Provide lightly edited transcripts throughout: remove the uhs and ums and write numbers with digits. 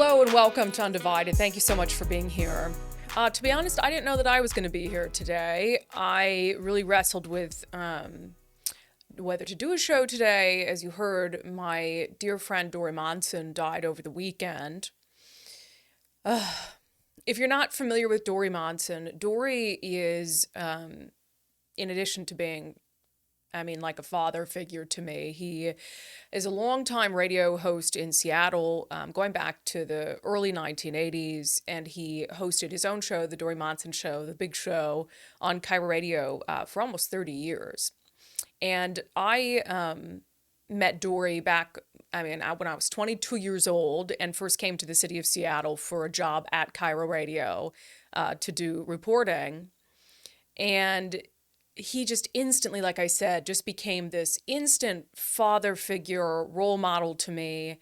Hello and welcome to unDivided. Thank you so much for being here. To be honest, I didn't know that I was going to be here today. I really wrestled with whether to do a show today. As you heard, my dear friend Dori Monson died over the weekend. If you're not familiar with Dori Monson, Dori is, in addition to being like a father figure to me. He is a longtime radio host in Seattle, going back to the early 1980s, and he hosted his own show, The Dori Monson Show, The Big Show, on Cairo Radio for almost 30 years. And I met Dori back, when I was 22 years old and first came to the city of Seattle for a job at Cairo Radio to do reporting. And he just instantly, like I said, just became this instant father figure, role model to me.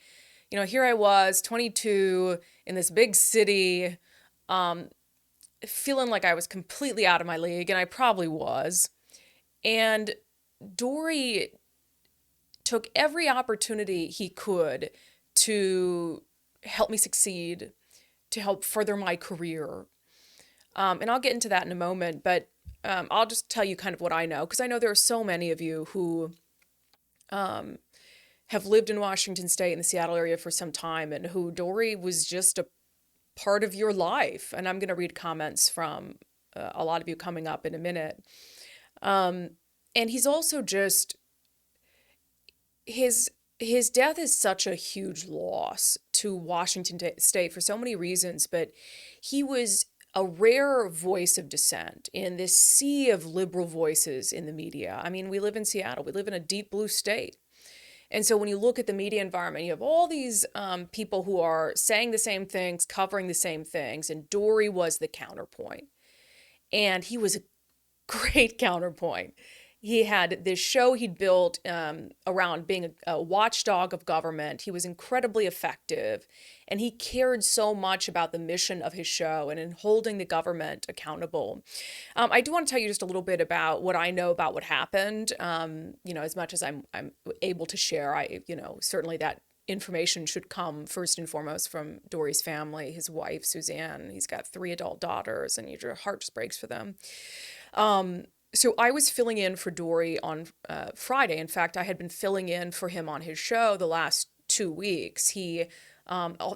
You know, here I was, 22, in this big city, feeling like I was completely out of my league, and I probably was. And Dori took every opportunity he could to help me succeed, to help further my career. And I'll get into that in a moment, but I'll just tell you kind of what I know, because I know there are so many of you who have lived in Washington State in the Seattle area for some time, and who Dori was just a part of your life. And I'm going to read comments from a lot of you coming up in a minute. And he's also just, his death is such a huge loss to Washington State for so many reasons, but he was a rare voice of dissent in this sea of liberal voices in the media. I mean, we live in Seattle. We live in a deep blue state. And so when you look at the media environment, you have all these people who are saying the same things, covering the same things, and Dori was the counterpoint. And he was a great counterpoint. He had this show he'd built around being a watchdog of government. He was incredibly effective, and he cared so much about the mission of his show and in holding the government accountable. I do want to tell you just a little bit about what I know about what happened. As much as I'm able to share, certainly that information should come first and foremost from Dori's family, his wife, Suzanne. He's got 3 adult daughters, and your heart just breaks for them. So I was filling in for Dori on Friday. In fact, I had been filling in for him on his show the last 2 weeks. He,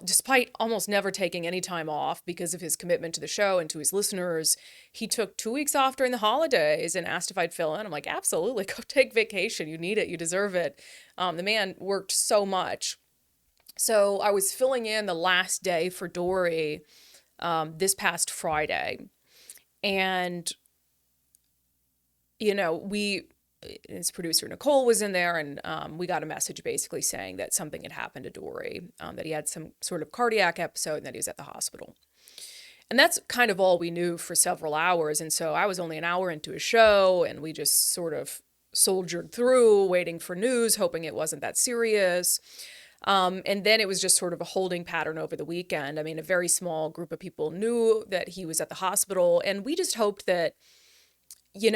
despite almost never taking any time off because of his commitment to the show and to his listeners, he took 2 weeks off during the holidays and asked if I'd fill in. I'm like, absolutely, go take vacation. You need it. You deserve it. The man worked so much. So I was filling in the last day for Dori this past Friday. And his producer Nicole was in there, and we got a message basically saying that something had happened to Dori, that he had some sort of cardiac episode and that he was at the hospital. And that's kind of all we knew for several hours. And so I was only an hour into his show, and we just sort of soldiered through, waiting for news, hoping it wasn't that serious. And then it was just sort of a holding pattern over the weekend. I mean, a very small group of people knew that he was at the hospital, and we just hoped that they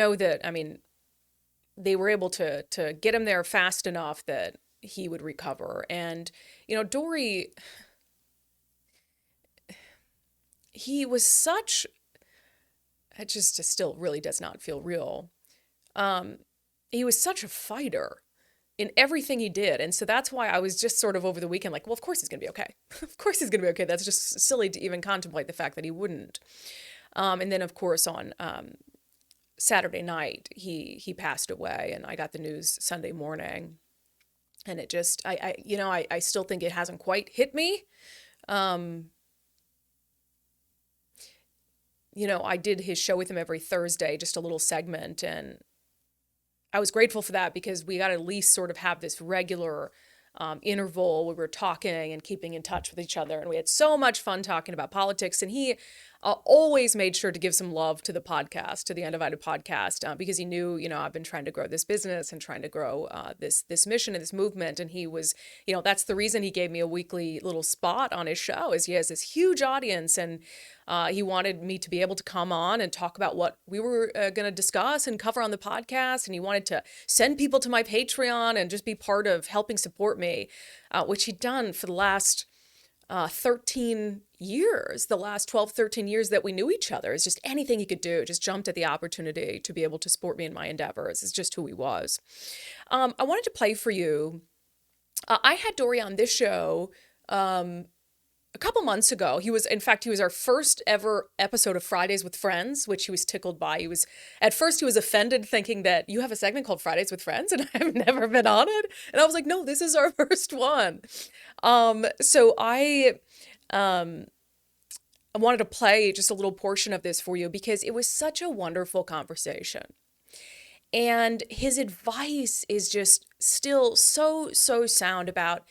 were able to get him there fast enough that he would recover. And, Dori, he was such, it just still really does not feel real. He was such a fighter in everything he did. And so that's why I was just sort of over the weekend like, well, of course he's going to be okay. Of course he's going to be okay. That's just silly to even contemplate the fact that he wouldn't. And then, of course, on Saturday night, he passed away, and I got the news Sunday morning, and it just, I still think it hasn't quite hit me. I did his show with him every Thursday, just a little segment, and I was grateful for that because we got to at least sort of have this regular interval where we were talking and keeping in touch with each other, and we had so much fun talking about politics, and he always made sure to give some love to the podcast, to the unDivided podcast, because he knew, I've been trying to grow this business and trying to grow this mission and this movement. And he was, that's the reason he gave me a weekly little spot on his show, is he has this huge audience, and he wanted me to be able to come on and talk about what we were going to discuss and cover on the podcast. And he wanted to send people to my Patreon and just be part of helping support me, which he'd done for the last 13 years, the last 12, 13 years that we knew each other. It's just anything he could do, just jumped at the opportunity to be able to support me in my endeavors. It's just who he was. I wanted to play for you. I had Dori on this show a couple months ago. He was our first ever episode of Fridays with Friends, which he was tickled by. At first he was offended, thinking that you have a segment called Fridays with Friends and I've never been on it. And I was like, no, this is our first one. So I wanted to play just a little portion of this for you because it was such a wonderful conversation. And his advice is just still so sound about,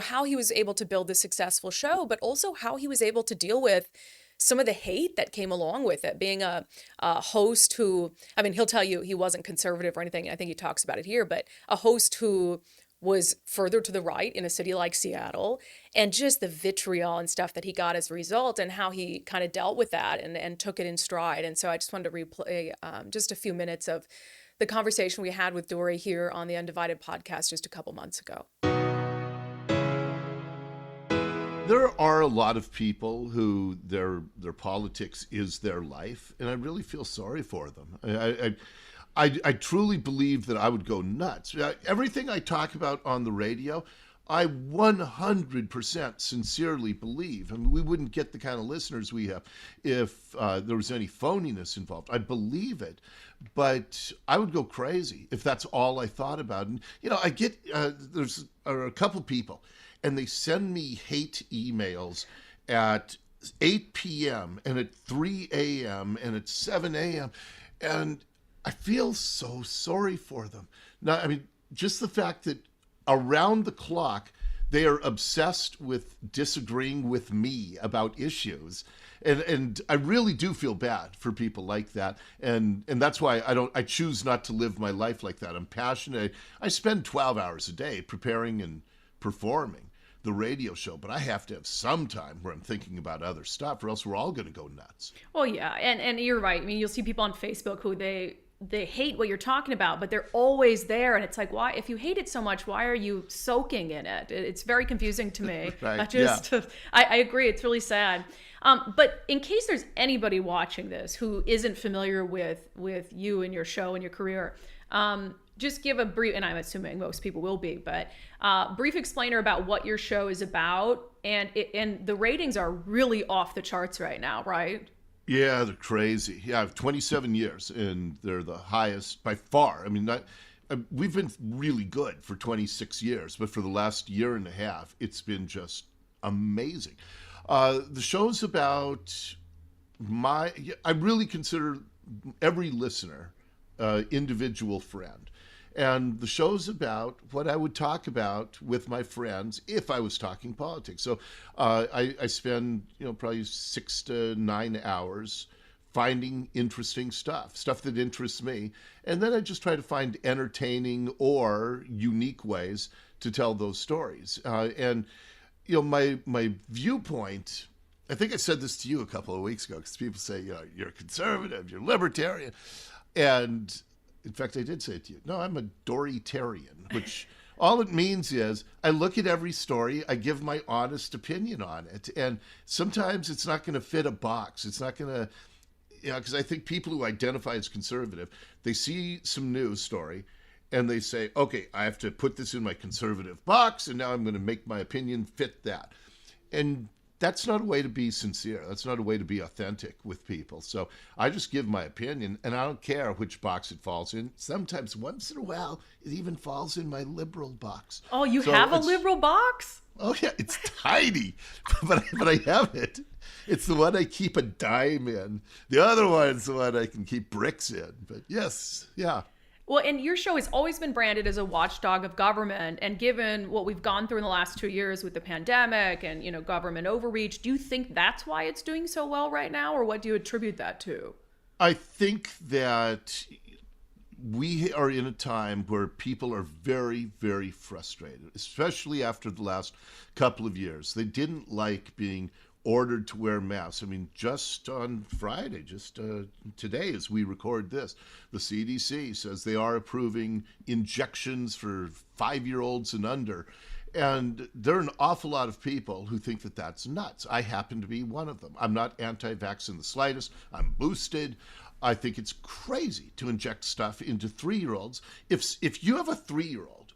how he was able to build this successful show, but also how he was able to deal with some of the hate that came along with it. Being a host who, he'll tell you he wasn't conservative or anything. I think he talks about it here, but a host who was further to the right in a city like Seattle, and just the vitriol and stuff that he got as a result, and how he kind of dealt with that and took it in stride. And so I just wanted to replay just a few minutes of the conversation we had with Dori here on the unDivided podcast just a couple months ago. There are a lot of people who their politics is their life, and I really feel sorry for them. I truly believe that I would go nuts. Everything I talk about on the radio, I 100% sincerely believe. We wouldn't get the kind of listeners we have if there was any phoniness involved. I believe it, but I would go crazy if that's all I thought about. And, I get, there's a couple people, and they send me hate emails at 8 p.m. and at 3 a.m. and at 7 a.m. And I feel so sorry for them. Now, just the fact that around the clock, they are obsessed with disagreeing with me about issues. And I really do feel bad for people like that. And that's why I choose not to live my life like that. I'm passionate. I spend 12 hours a day preparing and performing the radio show, but I have to have some time where I'm thinking about other stuff, or else we're all going to go nuts. Well, yeah, and you're right. You'll see people on Facebook who they hate what you're talking about, but they're always there, and it's like, why? If you hate it so much, why are you soaking in it? It's very confusing to me. Right. I agree. It's really sad. But in case there's anybody watching this who isn't familiar with you and your show and your career, just give a brief, and I'm assuming most people will be, but brief explainer about what your show is about. And the ratings are really off the charts right now, right? Yeah, they're crazy. Yeah, I have 27 years, and they're the highest by far. We've been really good for 26 years, but for the last year and a half, it's been just amazing. The show's about I really consider every listener individual friend. And the show's about what I would talk about with my friends if I was talking politics. So I spend, probably 6 to 9 hours finding interesting stuff that interests me. And then I just try to find entertaining or unique ways to tell those stories. My viewpoint, I think I said this to you a couple of weeks ago, because people say, you're conservative, you're libertarian. And in fact, I did say it to you. No, I'm a Doritarian, which all it means is I look at every story, I give my honest opinion on it. And sometimes it's not going to fit a box. It's not going to, because I think people who identify as conservative, they see some news story and they say, okay, I have to put this in my conservative box, and now I'm going to make my opinion fit that. And that's not a way to be sincere. That's not a way to be authentic with people. So I just give my opinion, and I don't care which box it falls in. Sometimes, once in a while, it even falls in my liberal box. Oh, you have a liberal box? Oh, yeah. It's tiny, but I have it. It's the one I keep a dime in. The other one's the one I can keep bricks in. But yes, yeah. Well, and your show has always been branded as a watchdog of government. And given what we've gone through in the last 2 years with the pandemic and, government overreach, do you think that's why it's doing so well right now? Or what do you attribute that to? I think that we are in a time where people are very, very frustrated, especially after the last couple of years. They didn't like being ordered to wear masks. Just on Friday, today as we record this, the CDC says they are approving injections for 5-year-olds and under. And there are an awful lot of people who think that that's nuts. I happen to be one of them. I'm not anti-vax in the slightest. I'm boosted. I think it's crazy to inject stuff into 3-year-olds. If you have a 3-year-old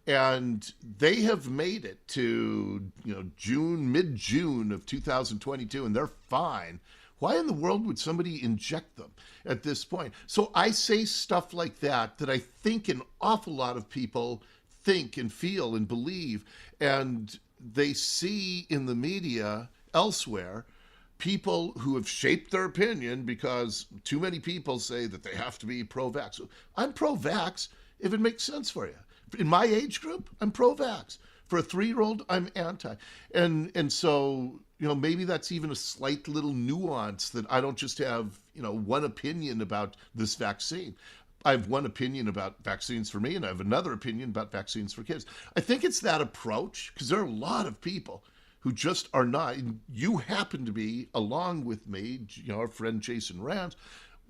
and they have made it to mid-June of 2022 and they're fine, why in the world would somebody inject them at this point? So I say stuff like that I think an awful lot of people think and feel and believe, and they see in the media elsewhere people who have shaped their opinion because too many people say that they have to be pro-vax. I'm pro-vax if it makes sense for you. In my age group, I'm pro-vax. For a 3-year-old, I'm anti. And so, maybe that's even a slight little nuance that I don't just have, one opinion about this vaccine. I have one opinion about vaccines for me, and I have another opinion about vaccines for kids. I think it's that approach, because there are a lot of people who just are not. You happen to be, along with me, our friend Jason Rand,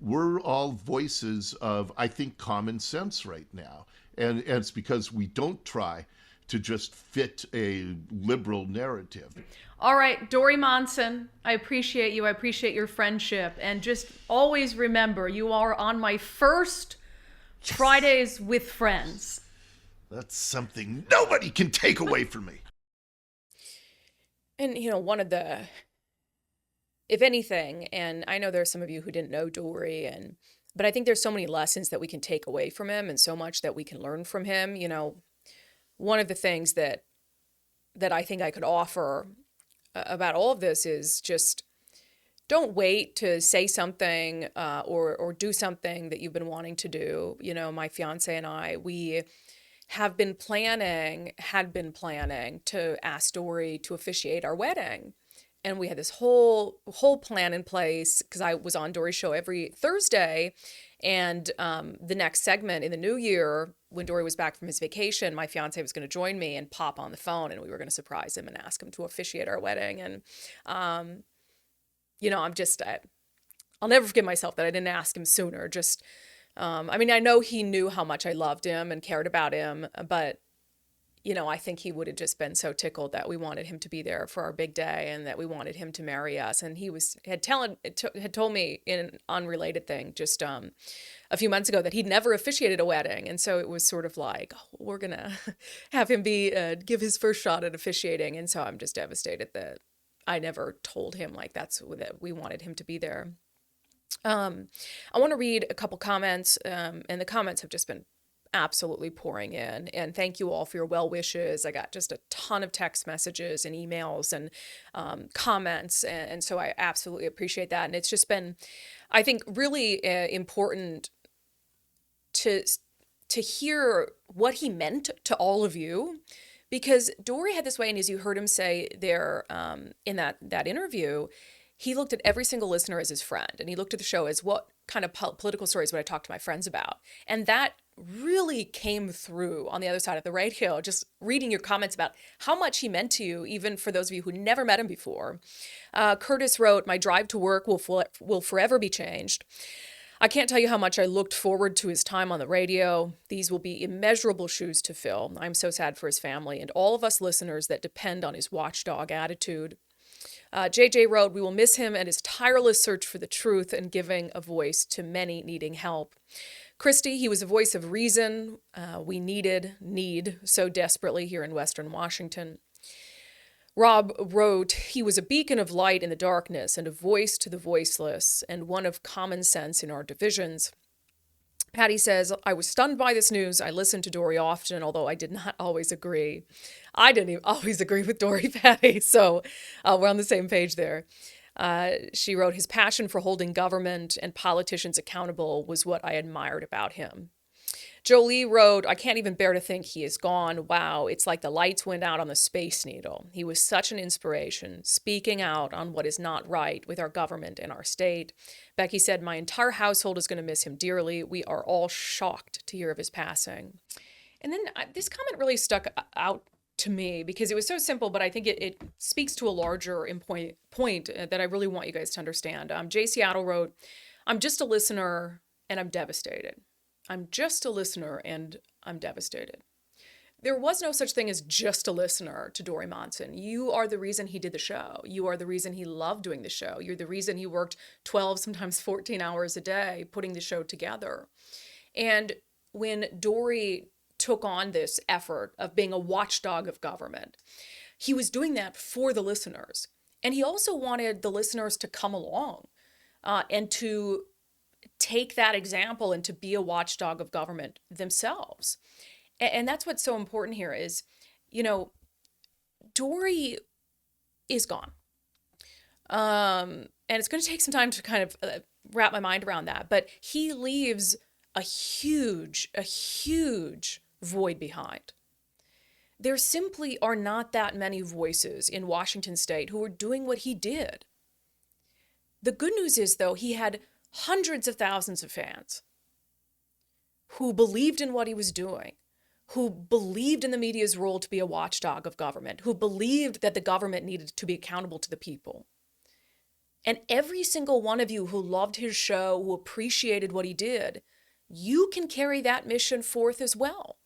we're all voices of, I think, common sense right now. And it's because we don't try to just fit a liberal narrative. All right, Dori Monson, I appreciate you. I appreciate your friendship. And just always remember, you are on my first Fridays with Friends. That's something nobody can take away from me. And, one of the, if anything, and I know there's some of you who didn't know Dori, but I think there's so many lessons that we can take away from him and so much that we can learn from him. One of the things that I think I could offer about all of this is just don't wait to say something or do something that you've been wanting to do. My fiance and I, we had been planning to ask Dori to officiate our wedding. And we had this whole plan in place because I was on Dori's show every Thursday. And the next segment in the new year, when Dori was back from his vacation, my fiance was going to join me and pop on the phone, and we were going to surprise him and ask him to officiate our wedding. And, I'll never forgive myself that I didn't ask him sooner. I know he knew how much I loved him and cared about him, but I think he would have just been so tickled that we wanted him to be there for our big day and that we wanted him to marry us. And he had told me in an unrelated thing just a few months ago that he'd never officiated a wedding. And so it was sort of like, we're going to have him give his first shot at officiating. And so I'm just devastated that I never told him that we wanted him to be there. I want to read a couple comments, and the comments have just been absolutely pouring in, and thank you all for your well wishes. I got just a ton of text messages and emails and comments, and so I absolutely appreciate that. And it's just been, I think, really important to hear what he meant to all of you, because Dori had this way, and as you heard him say there in that interview, he looked at every single listener as his friend, and he looked at the show as what kind of political stories would I talk to my friends about, and that really came through on the other side of the radio, just reading your comments about how much he meant to you, even for those of you who never met him before. Curtis wrote, "My drive to work will forever be changed. I can't tell you how much I looked forward to his time on the radio. These will be immeasurable shoes to fill. I'm so sad for his family and all of us listeners that depend on his watchdog attitude." JJ wrote, "We will miss him and his tireless search for the truth and giving a voice to many needing help." Christy, he was a voice of reason we need so desperately here in Western Washington. Rob wrote, "He was a beacon of light in the darkness and a voice to the voiceless and one of common sense in our divisions." Patty says, "I was stunned by this news. I listened to Dori often, although I did not always agree." I didn't even always agree with Dori, Patty, so we're on the same page there. She wrote, "His passion for holding government and politicians accountable was what I admired about him." Jolie wrote, "I can't even bear to think he is gone. Wow, it's like the lights went out on the Space Needle. He was such an inspiration, speaking out on what is not right with our government and our state." Becky said, "My entire household is going to miss him dearly. We are all shocked to hear of his passing." And then this comment really stuck out to me because it was so simple, but I think it speaks to a larger point that I really want you guys to understand. Jay Seattle wrote, "I'm just a listener and I'm devastated. I'm just a listener and I'm devastated." There was no such thing as just a listener to Dori Monson. You are the reason he did the show. You are the reason he loved doing the show. You're the reason he worked 12, sometimes 14 hours a day putting the show together. And when Dori took on this effort of being a watchdog of government, he was doing that for the listeners. And he also wanted the listeners to come along and to take that example and to be a watchdog of government themselves. And that's what's so important here is, Dori is gone. And it's going to take some time to kind of wrap my mind around that. But he leaves a huge void behind. There simply are not that many voices in Washington state who are doing what he did. The good news is, though, he had hundreds of thousands of fans who believed in what he was doing, who believed in the media's role to be a watchdog of government, who believed that the government needed to be accountable to the people. And every single one of you who loved his show, who appreciated what he did, you can carry that mission forth as well.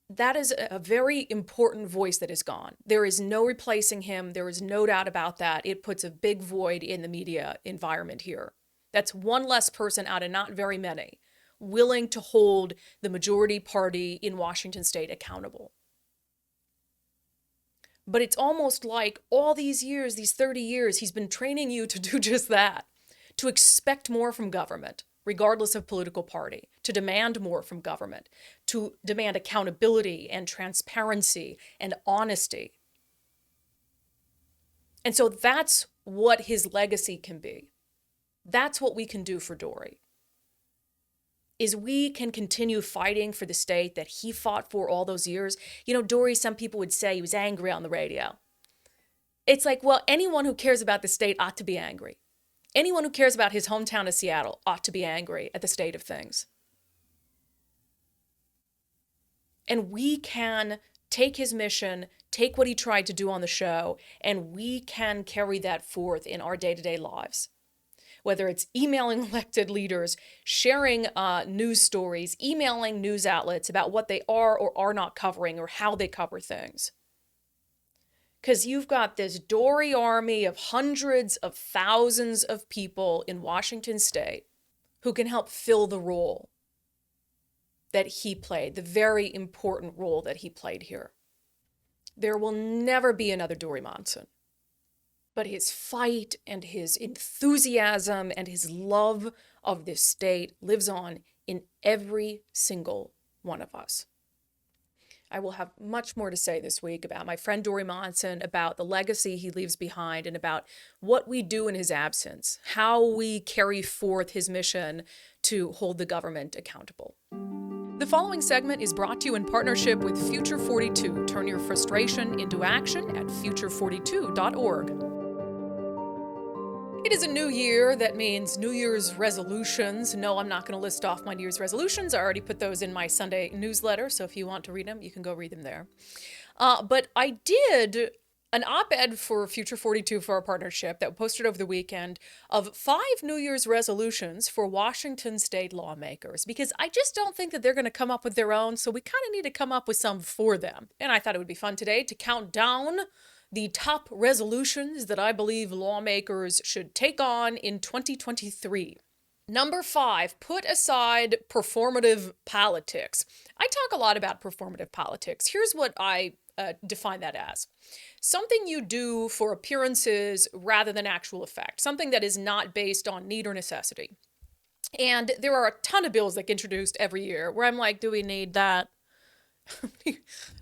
That is a very important voice that is gone. There is no replacing him. There is no doubt about that. It puts a big void in the media environment here. That's one less person out of not very many willing to hold the majority party in Washington state accountable. But it's almost like all these years, these 30 years, he's been training you to do just that, to expect more from government, regardless of political party, to demand more from government, to demand accountability and transparency and honesty. And so that's what his legacy can be. That's what we can do for Dori. Is we can continue fighting for the state that he fought for all those years. Dori, some people would say he was angry on the radio. It's like, well, anyone who cares about the state ought to be angry. Anyone who cares about his hometown of Seattle ought to be angry at the state of things. And we can take his mission, take what he tried to do on the show, and we can carry that forth in our day-to-day lives. Whether it's emailing elected leaders, sharing news stories, emailing news outlets about what they are or are not covering or how they cover things. Because you've got this Dori army of hundreds of thousands of people in Washington state who can help fill the role that he played, the very important role that he played here. There will never be another Dori Monson. But his fight and his enthusiasm and his love of this state lives on in every single one of us. I will have much more to say this week about my friend Dori Monson, about the legacy he leaves behind, and about what we do in his absence, how we carry forth his mission to hold the government accountable. The following segment is brought to you in partnership with Future 42. Turn your frustration into action at future42.org. It is a new year. That means New Year's resolutions. No, I'm not going to list off my New Year's resolutions. I already put those in my Sunday newsletter, so if you want to read them, you can go read them there. But I did an op-ed for Future 42 for our partnership that posted over the weekend of 5 New Year's resolutions for Washington state lawmakers, because I just don't think that they're going to come up with their own, so we kind of need to come up with some for them. And I thought it would be fun today to count down the top resolutions that I believe lawmakers should take on in 2023. Number 5, put aside performative politics. I talk a lot about performative politics. Here's what I define that as. Something you do for appearances rather than actual effect. Something that is not based on need or necessity. And there are a ton of bills that get introduced every year where I'm like, do we need that?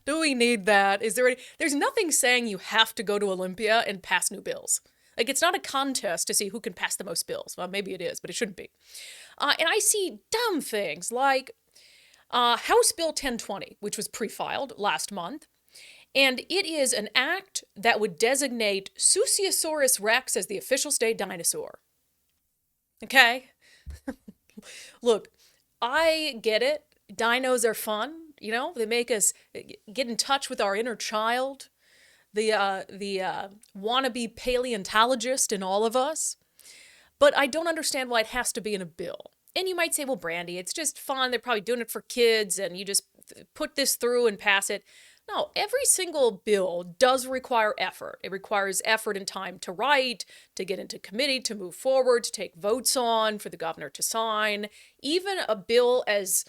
Do we need that? There's nothing saying you have to go to Olympia and pass new bills. Like, it's not a contest to see who can pass the most bills. Well, maybe it is, but it shouldn't be. And I see dumb things like House Bill 1020, which was pre-filed last month. And it is an act that would designate Susiosaurus rex as the official state dinosaur. Okay? Look, I get it. Dinos are fun. They make us get in touch with our inner child, the wannabe paleontologist in all of us. But I don't understand why it has to be in a bill. And you might say, well, Brandi, it's just fun. They're probably doing it for kids and you just put this through and pass it. No, every single bill does require effort. It requires effort and time to write, to get into committee, to move forward, to take votes on, for the governor to sign. Even a bill as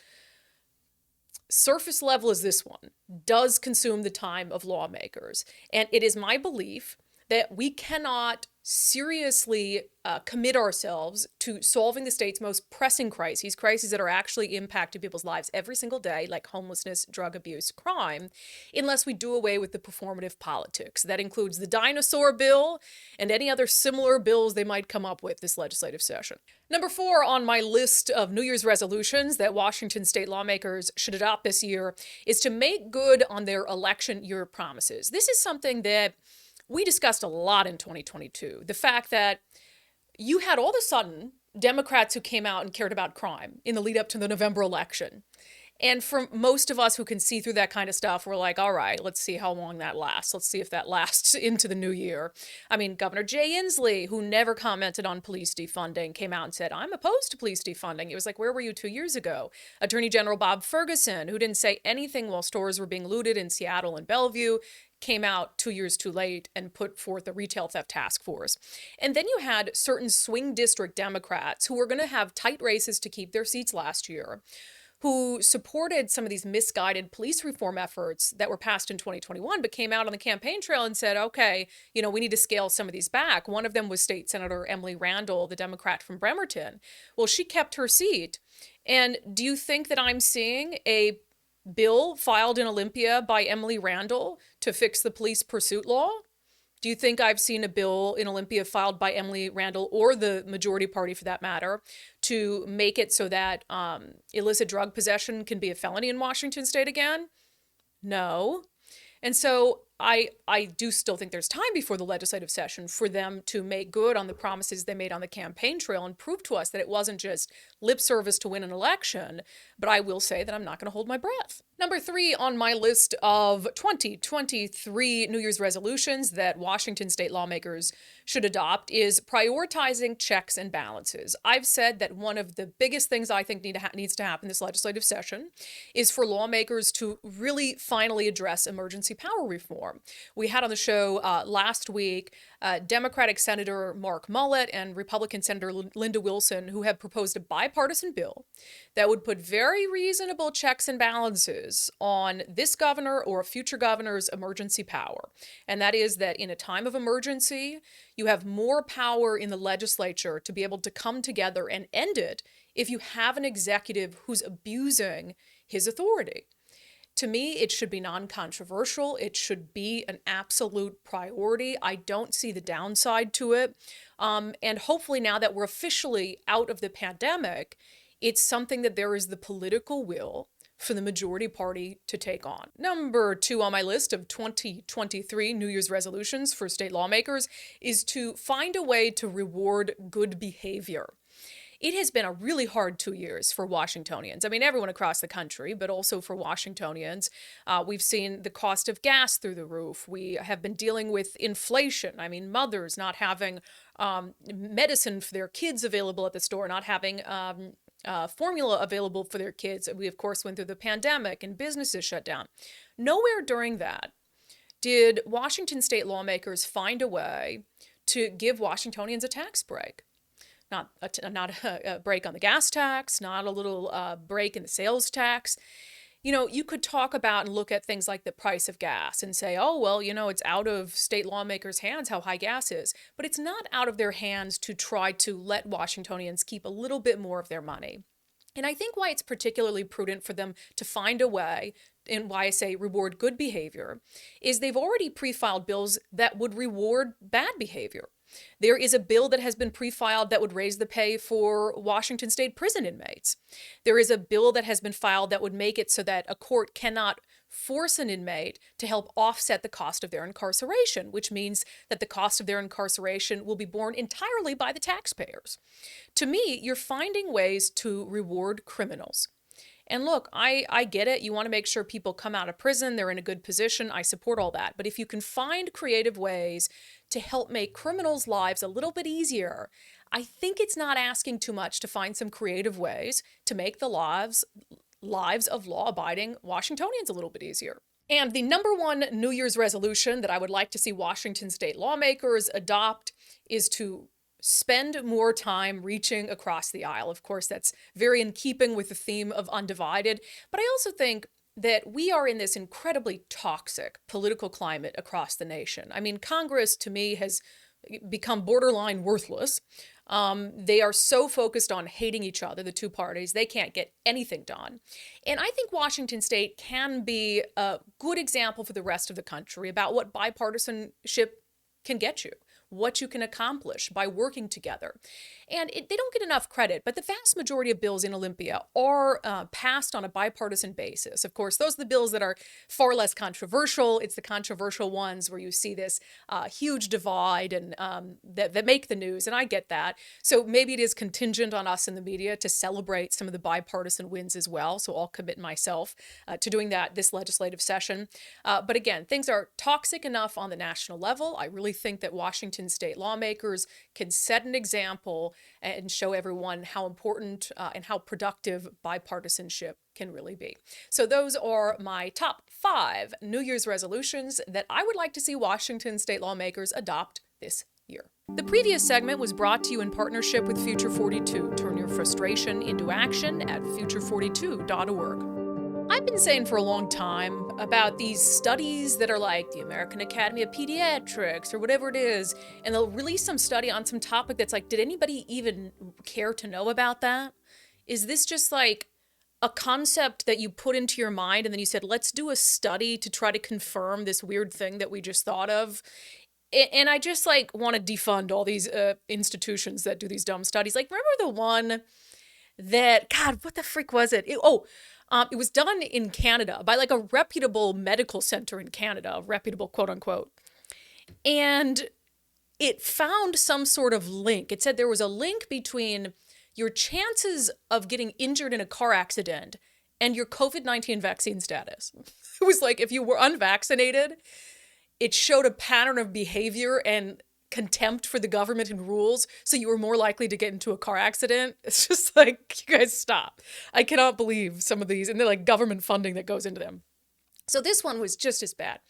surface level as this one does consume the time of lawmakers. And it is my belief that we cannot seriously commit ourselves to solving the state's most pressing crises that are actually impacting people's lives every single day, like homelessness, drug abuse, crime, unless we do away with the performative politics. That includes the dinosaur bill and any other similar bills they might come up with this legislative session. Number 4 on my list of New Year's resolutions that Washington state lawmakers should adopt this year is to make good on their election year promises. This is something that we discussed a lot in 2022. The fact that you had all of a sudden Democrats who came out and cared about crime in the lead up to the November election. And for most of us who can see through that kind of stuff, we're like, all right, let's see how long that lasts. Let's see if that lasts into the new year. I mean, Governor Jay Inslee, who never commented on police defunding, came out and said, I'm opposed to police defunding. It was like, where were you 2 years ago? Attorney General Bob Ferguson, who didn't say anything while stores were being looted in Seattle and Bellevue, came out 2 years too late and put forth a retail theft task force. And then you had certain swing district Democrats who were going to have tight races to keep their seats last year, who supported some of these misguided police reform efforts that were passed in 2021, but came out on the campaign trail and said, okay, we need to scale some of these back. One of them was State Senator Emily Randall, the Democrat from Bremerton. Well, she kept her seat. And do you think that I'm seeing a bill filed in Olympia by Emily Randall to fix the police pursuit law? Do you think I've seen a bill in Olympia filed by Emily Randall or the majority party for that matter to make it so that illicit drug possession can be a felony in Washington state again? No. And so I do still think there's time before the legislative session for them to make good on the promises they made on the campaign trail and prove to us that it wasn't just lip service to win an election. But I will say that I'm not going to hold my breath. Number 3 on my list of 2023 New Year's resolutions that Washington state lawmakers should adopt is prioritizing checks and balances. I've said that one of the biggest things I think needs to happen this legislative session is for lawmakers to really finally address emergency power reform. We had on the show last week Democratic Senator Mark Mullet and Republican Senator Linda Wilson, who have proposed a bipartisan bill that would put very reasonable checks and balances on this governor or a future governor's emergency power. And that is that in a time of emergency, you have more power in the legislature to be able to come together and end it if you have an executive who's abusing his authority. To me, it should be non-controversial. It should be an absolute priority. I don't see the downside to it. And hopefully now that we're officially out of the pandemic, it's something that there is the political will for the majority party to take on. Number 2 on my list of 2023 New Year's resolutions for state lawmakers is to find a way to reward good behavior. It has been a really hard 2 years for Washingtonians. I mean, everyone across the country, but also for Washingtonians. We've seen the cost of gas through the roof. We have been dealing with inflation. I mean, mothers not having medicine for their kids available at the store, not having formula available for their kids. We, of course, went through the pandemic and businesses shut down. Nowhere during that did Washington state lawmakers find a way to give Washingtonians a tax break. Not a break on the gas tax, not a little break in the sales tax. You could talk about and look at things like the price of gas and say, oh, well, it's out of state lawmakers' hands how high gas is. But it's not out of their hands to try to let Washingtonians keep a little bit more of their money. And I think why it's particularly prudent for them to find a way, and why I say reward good behavior, is they've already pre-filed bills that would reward bad behavior. There is a bill that has been pre-filed that would raise the pay for Washington state prison inmates. There is a bill that has been filed that would make it so that a court cannot force an inmate to help offset the cost of their incarceration, which means that the cost of their incarceration will be borne entirely by the taxpayers. To me, you're finding ways to reward criminals. And look, I get it. You want to make sure people come out of prison, they're in a good position. I support all that. But if you can find creative ways to help make criminals' lives a little bit easier, I think it's not asking too much to find some creative ways to make the lives of law-abiding Washingtonians a little bit easier. And the number one New Year's resolution that I would like to see Washington state lawmakers adopt is to spend more time reaching across the aisle. Of course, that's very in keeping with the theme of undivided. But I also think that we are in this incredibly toxic political climate across the nation. I mean, Congress, to me, has become borderline worthless. They are so focused on hating each other, the two parties, they can't get anything done. And I think Washington state can be a good example for the rest of the country about what bipartisanship can get you, what you can accomplish by working together. And they don't get enough credit, but the vast majority of bills in Olympia are passed on a bipartisan basis. Of course, those are the bills that are far less controversial. It's the controversial ones where you see this huge divide and that make the news, and I get that. So maybe it is contingent on us in the media to celebrate some of the bipartisan wins as well. So I'll commit myself to doing that this legislative session. But again, things are toxic enough on the national level. I really think that Washington state lawmakers can set an example and show everyone how important and how productive bipartisanship can really be. So those are my top 5 New Year's resolutions that I would like to see Washington state lawmakers adopt this year. The previous segment was brought to you in partnership with Future 42. Turn your frustration into action at future42.org. I've been saying for a long time about these studies that are like the American Academy of Pediatrics or whatever it is, and they'll release some study on some topic that's like, did anybody even care to know about that? Is this just like a concept that you put into your mind and then you said, let's do a study to try to confirm this weird thing that we just thought of? And I just like want to defund all these institutions that do these dumb studies. Like, remember the one that, God, what the freak was it? It was done in Canada by like a reputable medical center in Canada, reputable quote unquote. And it found some sort of link. It said there was a link between your chances of getting injured in a car accident and your COVID-19 vaccine status. It was like if you were unvaccinated, it showed a pattern of behavior and contempt for the government and rules, so you were more likely to get into a car accident. It's just like, you guys stop. I cannot believe some of these, and they're like government funding that goes into them. So this one was just as bad.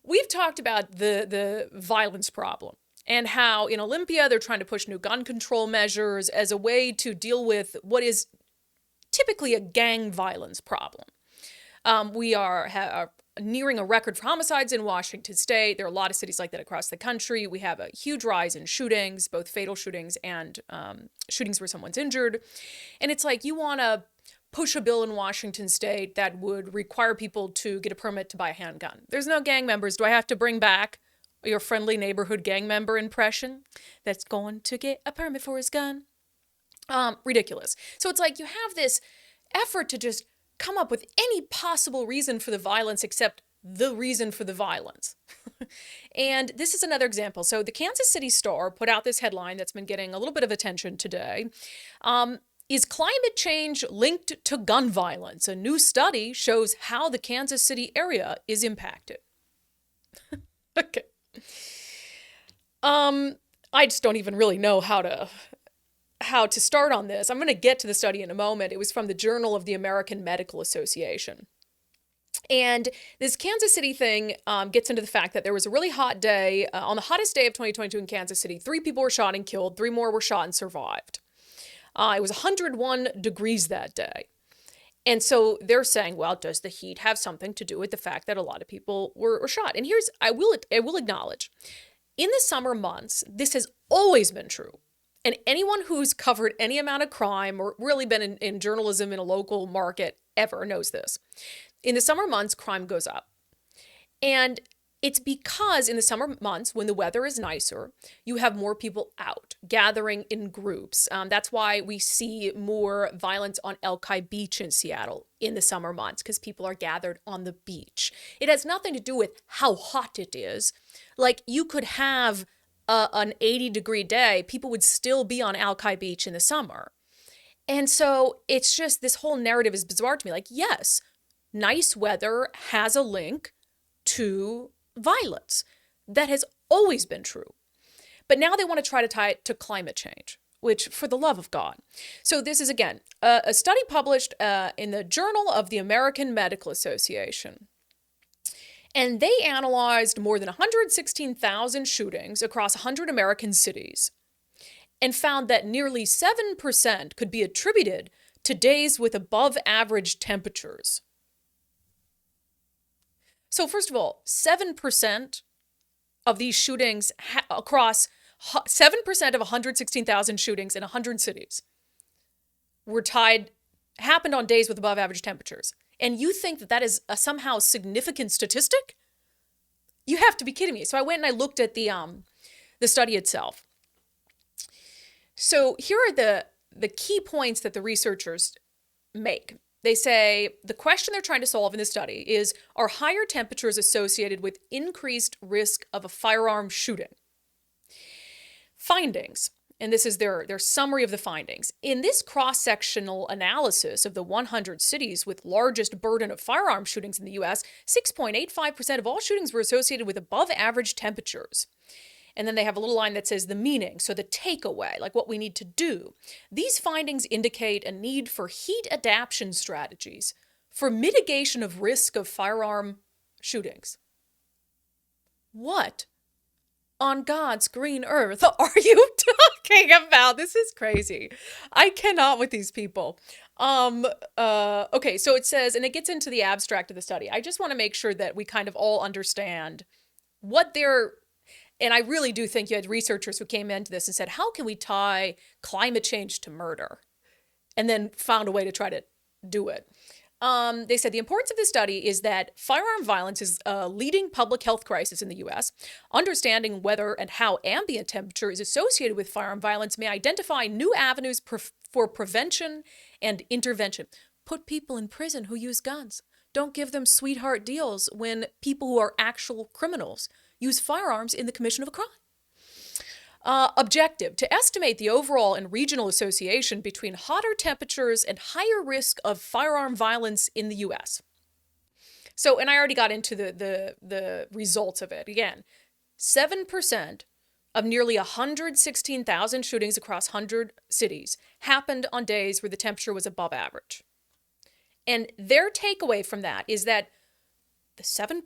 We've talked about the violence problem and how in Olympia they're trying to push new gun control measures as a way to deal with what is typically a gang violence problem. We are nearing a record for homicides in Washington state. There are a lot of cities like that across the country. We have a huge rise in shootings, both fatal shootings and shootings where someone's injured. And it's like, you want to push a bill in Washington state that would require people to get a permit to buy a handgun. There's no gang members. Do I have to bring back your friendly neighborhood gang member impression that's going to get a permit for his gun? Ridiculous. So it's like you have this effort to just come up with any possible reason for the violence except the reason for the violence. And this is another example. So the Kansas City Star put out this headline that's been getting a little bit of attention today. Is climate change linked to gun violence? A new study shows how the Kansas City area is impacted. Okay. I just don't even really know how to start on this. I'm going to get to the study in a moment. It was from the Journal of the American Medical Association. And this Kansas City thing gets into the fact that there was a really hot day. On the hottest day of 2022 in Kansas City, 3 people were shot and killed. 3 more were shot and survived. It was 101 degrees that day. And so they're saying, well, does the heat have something to do with the fact that a lot of people were shot? And I will acknowledge, in the summer months, this has always been true. And anyone who's covered any amount of crime or really been in journalism in a local market ever knows this. In the summer months, crime goes up. And it's because in the summer months, when the weather is nicer, you have more people out, gathering in groups. That's why we see more violence on Elk Beach in Seattle in the summer months, because people are gathered on the beach. It has nothing to do with how hot it is. Like, you could have an 80-degree day, people would still be on Alki Beach in the summer. And so it's just, this whole narrative is bizarre to me. Like, yes, nice weather has a link to violence. That has always been true. But now they want to try to tie it to climate change, which, for the love of God. So this is, again, a study published in the Journal of the American Medical Association. And they analyzed more than 116,000 shootings across 100 American cities and found that nearly 7% could be attributed to days with above average temperatures. So first of all, 7% of these shootings across 7% of 116,000 shootings in 100 cities happened on days with above average temperatures. And you think that that is a somehow significant statistic? You have to be kidding me. So I went and I looked at the study itself. So here are the key points that the researchers make. They say the question they're trying to solve in this study is, are higher temperatures associated with increased risk of a firearm shooting? Findings, and this is their summary of the findings. In this cross-sectional analysis of the 100 cities with largest burden of firearm shootings in the U.S., 6.85% of all shootings were associated with above average temperatures. And then they have a little line that says the meaning, so the takeaway, like what we need to do. These findings indicate a need for heat adaptation strategies for mitigation of risk of firearm shootings. What on God's green earth are you talking about? This is crazy. I cannot with these people. Okay, so it says, and it gets into the abstract of the study. I just want to make sure that we kind of all understand what they're. And I really do think you had researchers who came into this and said, how can we tie climate change to murder? And then found a way to try to do it. They said the importance of this study is that firearm violence is a leading public health crisis in the U.S. Understanding whether and how ambient temperature is associated with firearm violence may identify new avenues for prevention and intervention. Put people in prison who use guns. Don't give them sweetheart deals when people who are actual criminals use firearms in the commission of a crime. Objective, to estimate the overall and regional association between hotter temperatures and higher risk of firearm violence in the U.S. So, and I already got into the results of it. Again, 7% of nearly 116,000 shootings across 100 cities happened on days where the temperature was above average. And their takeaway from that is that the 7%,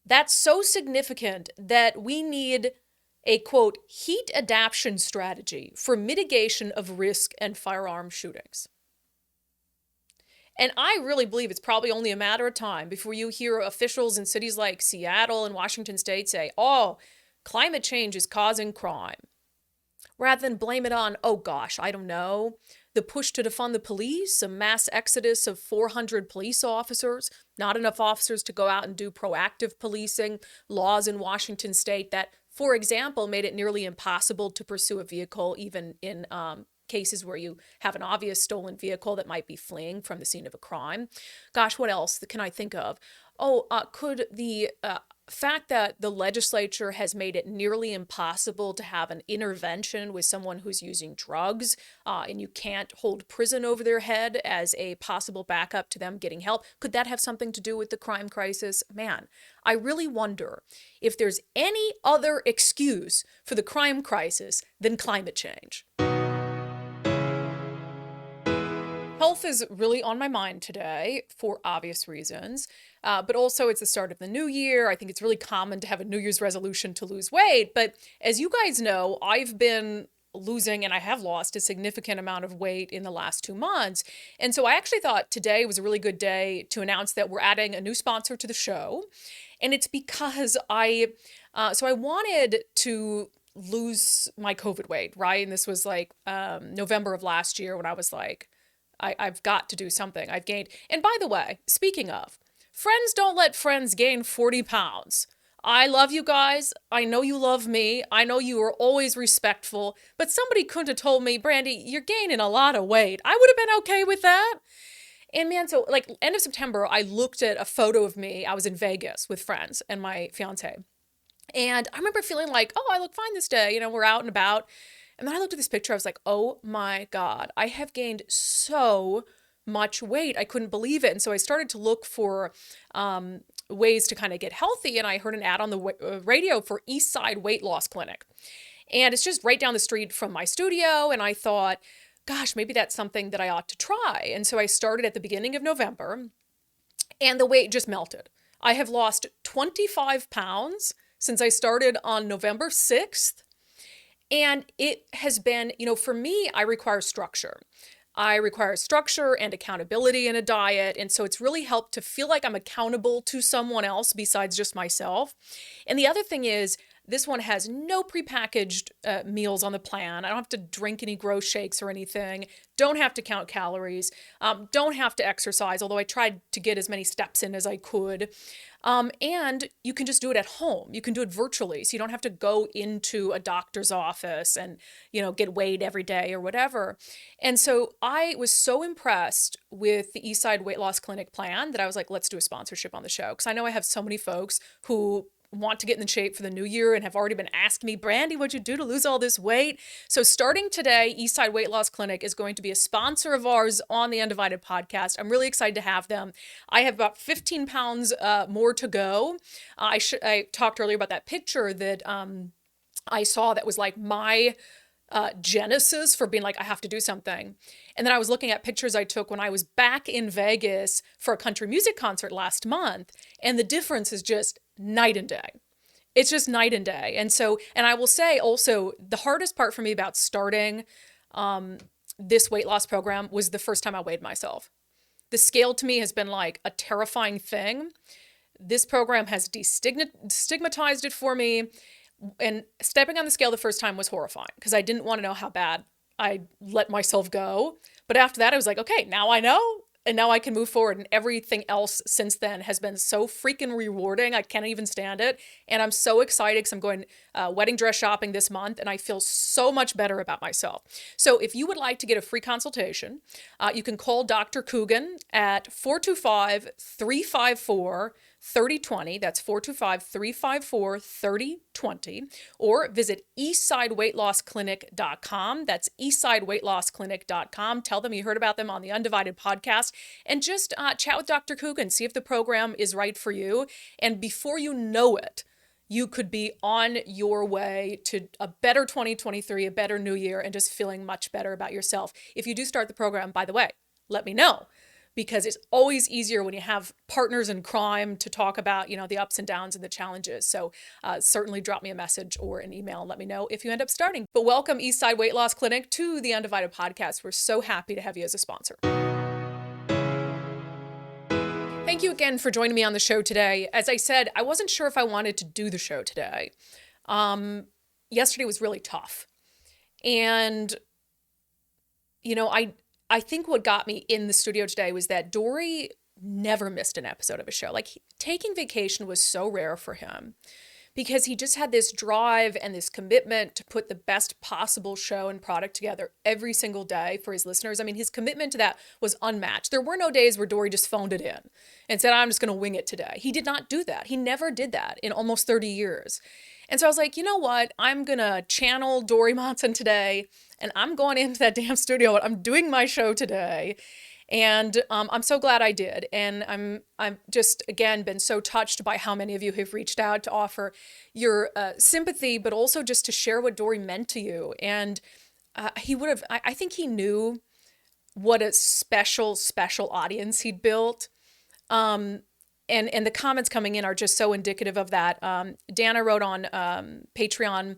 that's so significant that we need a, quote, heat adaptation strategy for mitigation of risk and firearm shootings. And I really believe it's probably only a matter of time before you hear officials in cities like Seattle and Washington State say, oh, climate change is causing crime. Rather than blame it on, oh gosh, I don't know, the push to defund the police, a mass exodus of 400 police officers, not enough officers to go out and do proactive policing, laws in Washington State that, for example, made it nearly impossible to pursue a vehicle, even in cases where you have an obvious stolen vehicle that might be fleeing from the scene of a crime. Gosh, what else can I think of? Could the fact that the legislature has made it nearly impossible to have an intervention with someone who's using drugs, and you can't hold prison over their head as a possible backup to them getting help, could that have something to do with the crime crisis? Man, I really wonder if there's any other excuse for the crime crisis than climate change. Health is really on my mind today for obvious reasons, but also it's the start of the new year. I think it's really common to have a New Year's resolution to lose weight, but as you guys know, I've been losing and I have lost a significant amount of weight in the last 2 months. And so I actually thought today was a really good day to announce that we're adding a new sponsor to the show. And it's because I wanted to lose my COVID weight, right? And this was like November of last year when I was like, I've got to do something. I've gained. And by the way, speaking of, friends don't let friends gain 40 pounds. I love you guys. I know you love me. I know you are always respectful. But somebody couldn't have told me, Brandi, you're gaining a lot of weight. I would have been okay with that. And man, so like end of September, I looked at a photo of me. I was in Vegas with friends and my fiance. And I remember feeling like, oh, I look fine this day. You know, we're out and about. And then I looked at this picture, I was like, oh my God, I have gained so much weight. I couldn't believe it. And so I started to look for ways to kind of get healthy. And I heard an ad on the radio for East Side Weight Loss Clinic. And it's just right down the street from my studio. And I thought, gosh, maybe that's something that I ought to try. And so I started at the beginning of November, and the weight just melted. I have lost 25 pounds since I started on November 6th. And it has been, for me, I require structure. I require structure and accountability in a diet. And so it's really helped to feel like I'm accountable to someone else besides just myself. And the other thing is, this one has no prepackaged meals on the plan. I don't have to drink any gross shakes or anything. Don't have to count calories. Don't have to exercise, although I tried to get as many steps in as I could. And you can just do it at home. You can do it virtually. So you don't have to go into a doctor's office and, get weighed every day or whatever. And so I was so impressed with the Eastside Weight Loss Clinic plan that I was like, let's do a sponsorship on the show. Because I know I have so many folks who want to get in shape for the new year and have already been asking me, Brandi, what'd you do to lose all this weight? So starting today, Eastside Weight Loss Clinic is going to be a sponsor of ours on the Undivided podcast. I'm really excited to have them. I have about 15 pounds more to go. I talked earlier about that picture that I saw that was like my genesis for being like, I have to do something. And then I was looking at pictures I took when I was back in Vegas for a country music concert last month. And the difference is just night and day. It's just night and day. And so, and I will say also, the hardest part for me about starting this weight loss program was the first time I weighed myself. The scale to me has been like a terrifying thing. This program has destigmatized it for me. And stepping on the scale the first time was horrifying because I didn't want to know how bad I let myself go. But after that, I was like, okay, now I know. And now I can move forward. And everything else since then has been so freaking rewarding. I can't even stand it. And I'm so excited because I'm going wedding dress shopping this month. And I feel so much better about myself. So if you would like to get a free consultation, you can call Dr. Coogan at 425-354-3020. That's 425-354-3020. Or visit eastsideweightlossclinic.com. That's eastsideweightlossclinic.com. Tell them you heard about them on the Undivided podcast and just chat with Dr. Coogan. See if the program is right for you. And before you know it, you could be on your way to a better 2023, a better new year, and just feeling much better about yourself. If you do start the program, by the way, let me know. Because it's always easier when you have partners in crime to talk about, the ups and downs and the challenges. So certainly drop me a message or an email and let me know if you end up starting. But welcome Eastside Weight Loss Clinic to the Undivided podcast. We're so happy to have you as a sponsor. Thank you again for joining me on the show today. As I said, I wasn't sure if I wanted to do the show today. Yesterday was really tough. And, I think what got me in the studio today was that Dori never missed an episode of a show. Like, taking vacation was so rare for him because he just had this drive and this commitment to put the best possible show and product together every single day for his listeners. I mean, his commitment to that was unmatched. There were no days where Dori just phoned it in and said, I'm just going to wing it today. He did not do that. He never did that in almost 30 years. And so I was like, you know what? I'm going to channel Dori Monson today, and I'm going into that damn studio, and I'm doing my show today. And I'm so glad I did. And I'm just, again, been so touched by how many of you have reached out to offer your sympathy, but also just to share what Dori meant to you. And I think he knew what a special audience he'd built. And the comments coming in are just so indicative of that. Dana wrote on Patreon,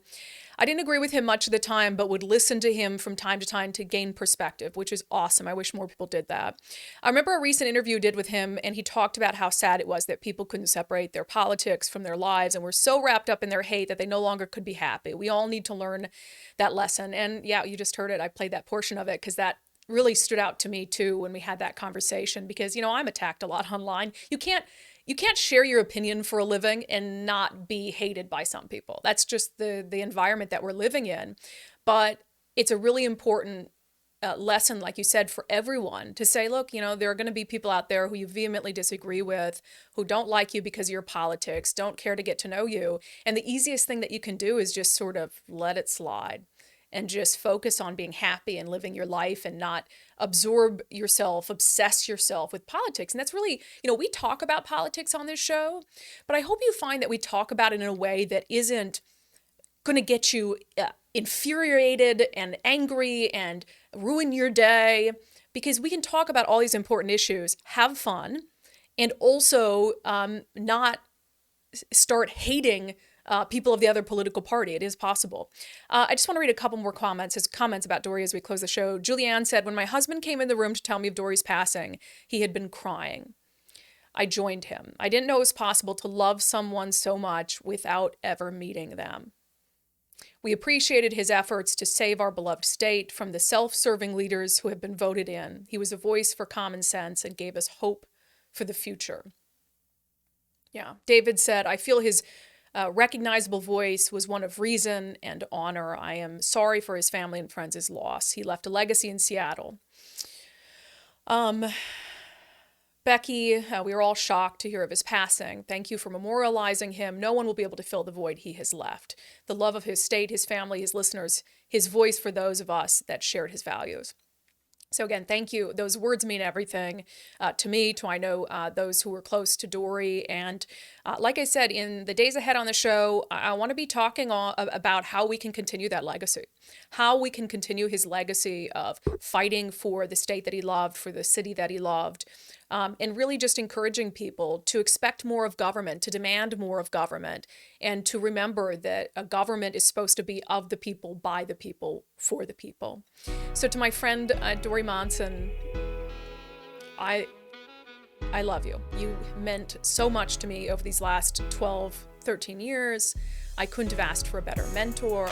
I didn't agree with him much of the time, but would listen to him from time to time to gain perspective, which is awesome. I wish more people did that. I remember a recent interview I did with him, and he talked about how sad it was that people couldn't separate their politics from their lives and were so wrapped up in their hate that they no longer could be happy. We all need to learn that lesson. And yeah, you just heard it. I played that portion of it because that really stood out to me too when we had that conversation because, I'm attacked a lot online. You can't share your opinion for a living and not be hated by some people. That's just the environment that we're living in. But it's a really important lesson, like you said, for everyone to say, look, there are going to be people out there who you vehemently disagree with, who don't like you because of your politics, don't care to get to know you. And the easiest thing that you can do is just sort of let it slide and just focus on being happy and living your life and not absorb yourself, obsess yourself with politics. And that's really, we talk about politics on this show, but I hope you find that we talk about it in a way that isn't going to get you infuriated and angry and ruin your day, because we can talk about all these important issues, have fun, and also not start hating people of the other political party. It is possible. I just want to read a couple more comments about Dori as we close the show. Julianne said, when my husband came in the room to tell me of Dori's passing, he had been crying. I joined him. I didn't know it was possible to love someone so much without ever meeting them. We appreciated his efforts to save our beloved state from the self-serving leaders who have been voted in. He was a voice for common sense and gave us hope for the future. Yeah, David said, I feel his recognizable voice was one of reason and honor. I am sorry for his family and friends' loss. He left a legacy in Seattle. Becky, we were all shocked to hear of his passing. Thank you for memorializing him. No one will be able to fill the void he has left. The love of his state, his family, his listeners, his voice for those of us that shared his values. So again, thank you. Those words mean everything to me, to I know those who were close to Dori. And like I said, in the days ahead on the show, I want to be talking about how we can continue that legacy, how we can continue his legacy of fighting for the state that he loved, for the city that he loved, and really just encouraging people to expect more of government, to demand more of government, and to remember that a government is supposed to be of the people, by the people, for the people. So to my friend Dori Monson, I love you. You meant so much to me over these last 12, 13 years. I couldn't have asked for a better mentor,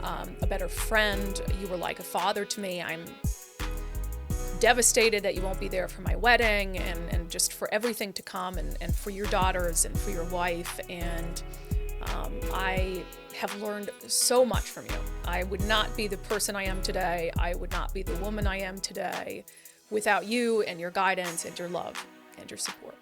a better friend. You were like a father to me. I'm devastated that you won't be there for my wedding and just for everything to come and for your daughters and for your wife. And I have learned so much from you. I would not be the person I am today. I would not be the woman I am today without you and your guidance and your love and your support.